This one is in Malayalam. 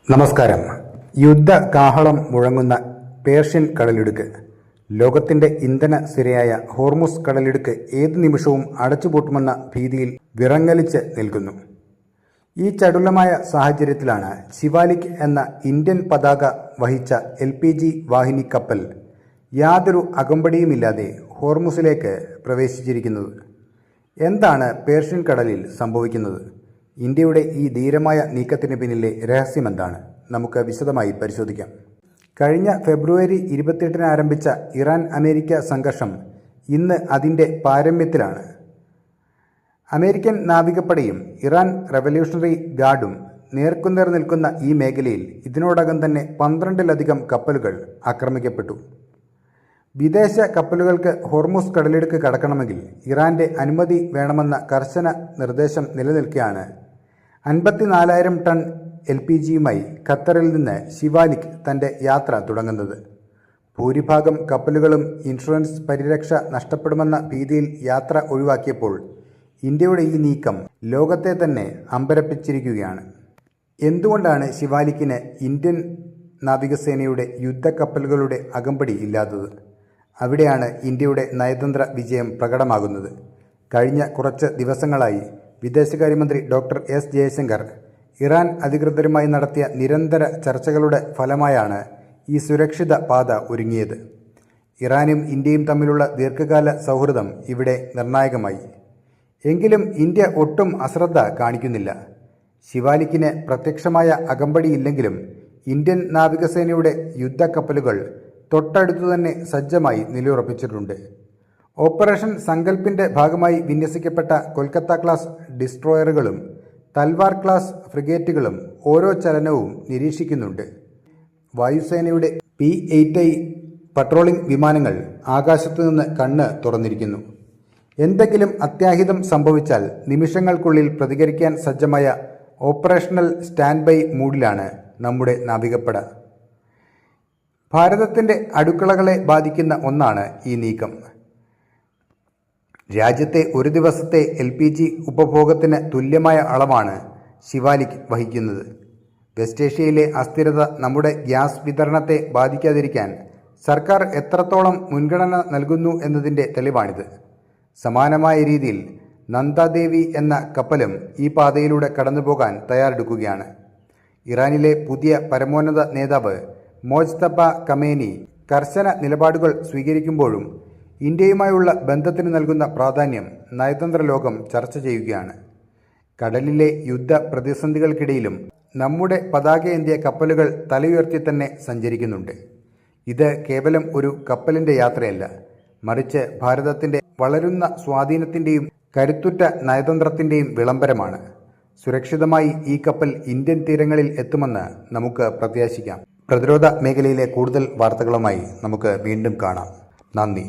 നമസ്കാരം. യുദ്ധകാഹളം മുഴങ്ങുന്ന പേർഷ്യൻ കടലിടുക്ക്, ലോകത്തിന്റെ ഇന്ധന സിരയായ ഹോർമുസ് കടലിടുക്ക് ഏതു നിമിഷവും അടച്ചുപൂട്ടുമെന്ന ഭീതിയിൽ വിറങ്ങലിച്ച് നിൽക്കുന്നു. ഈ ചടുലമായ സാഹചര്യത്തിലാണ് ശിവാലിക് എന്ന ഇന്ത്യൻ പതാക വഹിച്ച LPG വാഹിനി കപ്പൽ യാതൊരു അകമ്പടിയുമില്ലാതെ ഹോർമുസിലേക്ക് പ്രവേശിച്ചിരിക്കുന്നത്. എന്താണ് പേർഷ്യൻ കടലിൽ സംഭവിക്കുന്നത്? ഇന്ത്യയുടെ ഈ ധീരമായ നീക്കത്തിന് പിന്നിലെ രഹസ്യമെന്താണ്? നമുക്ക് വിശദമായി പരിശോധിക്കാം. കഴിഞ്ഞ ഫെബ്രുവരി 28 ആരംഭിച്ച ഇറാൻ അമേരിക്ക സംഘർഷം ഇന്ന് അതിൻ്റെ പാരമ്യത്തിലാണ്. അമേരിക്കൻ നാവികപ്പടയും ഇറാൻ റവല്യൂഷണറി ഗാർഡും നേർക്കുനേർ നിൽക്കുന്ന ഈ മേഖലയിൽ ഇതിനോടകം തന്നെ 12ലധികം കപ്പലുകൾ ആക്രമിക്കപ്പെട്ടു. വിദേശ കപ്പലുകൾക്ക് ഹോർമുസ് കടലിടുക്ക് കടക്കണമെങ്കിൽ ഇറാന്റെ അനുമതി വേണമെന്ന കർശന നിർദ്ദേശം നിലനിൽക്കെയാണ് 54,000 ടൺ LPGയുമായി ഖത്തറിൽ നിന്ന് ശിവാലിക് തൻ്റെ യാത്ര തുടങ്ങുന്നത്. ഭൂരിഭാഗം കപ്പലുകളും ഇൻഷുറൻസ് പരിരക്ഷ നഷ്ടപ്പെടുമെന്ന ഭീതിയിൽ യാത്ര ഒഴിവാക്കിയപ്പോൾ ഇന്ത്യയുടെ ഈ നീക്കം ലോകത്തെ തന്നെ അമ്പരപ്പിച്ചിരിക്കുകയാണ്. എന്തുകൊണ്ടാണ് ശിവാലിക്കിന് ഇന്ത്യൻ നാവികസേനയുടെ യുദ്ധക്കപ്പലുകളുടെ അകമ്പടി ഇല്ലാത്തത്? അവിടെയാണ് ഇന്ത്യയുടെ നയതന്ത്ര വിജയം പ്രകടമാകുന്നത്. കഴിഞ്ഞ കുറച്ച് ദിവസങ്ങളായി വിദേശകാര്യമന്ത്രി ഡോക്ടർ S ജയശങ്കർ ഇറാൻ അധികൃതരുമായി നടത്തിയ നിരന്തര ചർച്ചകളുടെ ഫലമായാണ് ഈ സുരക്ഷിത പാത ഒരുങ്ങിയത്. ഇറാനും ഇന്ത്യയും തമ്മിലുള്ള ദീർഘകാല സൗഹൃദം ഇവിടെ നിർണായകമായി. എങ്കിലും ഇന്ത്യ ഒട്ടും അശ്രദ്ധ കാണിക്കുന്നില്ല. ശിവാലിക്കിന് പ്രത്യക്ഷമായ അകമ്പടിയില്ലെങ്കിലും ഇന്ത്യൻ നാവികസേനയുടെ യുദ്ധക്കപ്പലുകൾ തൊട്ടടുത്തു തന്നെ സജ്ജമായി നിലയുറപ്പിച്ചിട്ടുണ്ട്. ഓപ്പറേഷൻ സങ്കൽപ്പിന്റെ ഭാഗമായി വിന്യസിക്കപ്പെട്ട കൊൽക്കത്ത ക്ലാസ് ഡിസ്ട്രോയറുകളും തൽവാർ ക്ലാസ് ഫ്രിഗേറ്റുകളും ഓരോ ചലനവും നിരീക്ഷിക്കുന്നുണ്ട്. വായുസേനയുടെ P-8I പട്രോളിംഗ് വിമാനങ്ങൾ ആകാശത്തു നിന്ന് കണ്ണ് തുറന്നിരിക്കുന്നു. എന്തെങ്കിലും അത്യാഹിതം സംഭവിച്ചാൽ നിമിഷങ്ങൾക്കുള്ളിൽ പ്രതികരിക്കാൻ സജ്ജമായ ഓപ്പറേഷണൽ സ്റ്റാൻഡ് ബൈ മൂഡിലാണ് നമ്മുടെ നാവികപ്പട. ഭാരതത്തിൻ്റെ അടുക്കളകളെ ബാധിക്കുന്ന ഒന്നാണ് ഈ നീക്കം. രാജ്യത്തെ ഒരു ദിവസത്തെ LPG ഉപഭോഗത്തിന് തുല്യമായ അളവാണ് ശിവാലിക് വഹിക്കുന്നത്. വെസ്റ്റ് ഏഷ്യയിലെ അസ്ഥിരത നമ്മുടെ ഗ്യാസ് വിതരണത്തെ ബാധിക്കാതിരിക്കാൻ സർക്കാർ എത്രത്തോളം മുൻഗണന നൽകുന്നു എന്നതിൻ്റെ തെളിവാണിത്. സമാനമായ രീതിയിൽ നന്ദാദേവി എന്ന കപ്പലും ഈ പാതയിലൂടെ കടന്നുപോകാൻ തയ്യാറെടുക്കുകയാണ്. ഇറാനിലെ പുതിയ പരമോന്നത നേതാവ് മോജ്തബ ഖമേനി കർശന നിലപാടുകൾ സ്വീകരിക്കുമ്പോഴും ഇന്ത്യയുമായുള്ള ബന്ധത്തിന് നൽകുന്ന പ്രാധാന്യം നയതന്ത്ര ലോകം ചർച്ച ചെയ്യുകയാണ്. കടലിലെ യുദ്ധ പ്രതിസന്ധികൾക്കിടയിലും നമ്മുടെ പതാകയേന്തിയ കപ്പലുകൾ തലയുയർത്തി തന്നെ സഞ്ചരിക്കുന്നുണ്ട്. ഇത് കേവലം ഒരു കപ്പലിൻ്റെ യാത്രയല്ല, മറിച്ച് ഭാരതത്തിൻ്റെ വളരുന്ന സ്വാധീനത്തിൻ്റെയും കരുത്തുറ്റ നയതന്ത്രത്തിൻ്റെയും വിളംബരമാണ്. സുരക്ഷിതമായി ഈ കപ്പൽ ഇന്ത്യൻ തീരങ്ങളിൽ എത്തുമെന്ന് നമുക്ക് പ്രത്യാശിക്കാം. പ്രതിരോധ മേഖലയിലെ കൂടുതൽ വാർത്തകളുമായി നമുക്ക് വീണ്ടും കാണാം. നന്ദി.